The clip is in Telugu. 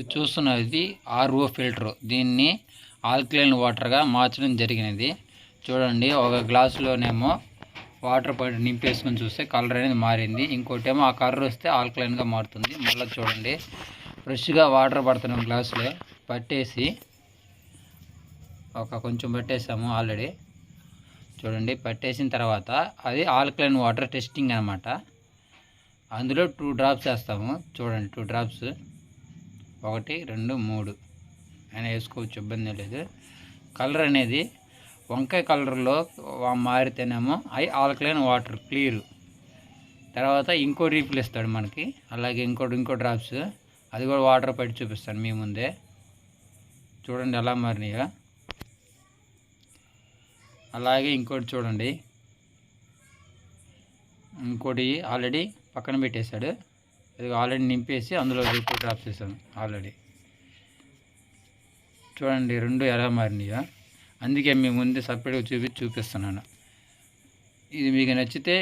ఇది చూస్తున్నది ఆర్ఓ ఫిల్టర్. దీన్ని ఆల్కలైన్ వాటర్గా మార్చడం జరిగినది. చూడండి, ఒక గ్లాసులోనేమో వాటర్ పడి నింపేసుకొని చూస్తే కలర్ అనేది మారింది. ఇంకోటేమో ఆ కలర్ వస్తే ఆల్కలైన్గా మారుతుంది. మళ్ళీ చూడండి, ఫ్రెష్గా వాటర్ పడుతున్నాం గ్లాసులో పట్టేసి కొంచెం పట్టేసాము ఆల్రెడీ. చూడండి, పట్టేసిన తర్వాత అది ఆల్కలైన్ వాటర్ టెస్టింగ్ అనమాట. అందులో 2 డ్రాప్స్ వేస్తాము. చూడండి, 2 డ్రాప్స్, 1 2 3 అయినా వేసుకోవచ్చు, ఇబ్బంది లేదు. కలర్ అనేది వంకాయ కలర్లో మారితేనేమో అవి ఆల్కలైన్ వాటర్ క్లియర్. తర్వాత ఇంకో రీఫిల్ ఇస్తాడు మనకి, అలాగే ఇంకో డ్రాప్స్, అది కూడా వాటర్ పట్టి చూపిస్తాను మీ ముందే. చూడండి ఎలా మారినాయో. అలాగే ఇంకోటి చూడండి, ఇంకోటి ఆల్రెడీ పక్కన పెట్టేశాడు. అది ఆల్రెడీ నింపేసి అందులో 2 డ్రాప్స్ వేసాను ఆల్రెడీ. చూడండి 2 ఎలా మారినాయో. అందుకే మీ ముందే సపరేట్గా చూపిస్తున్నాను. ఇది మీకు నచ్చితే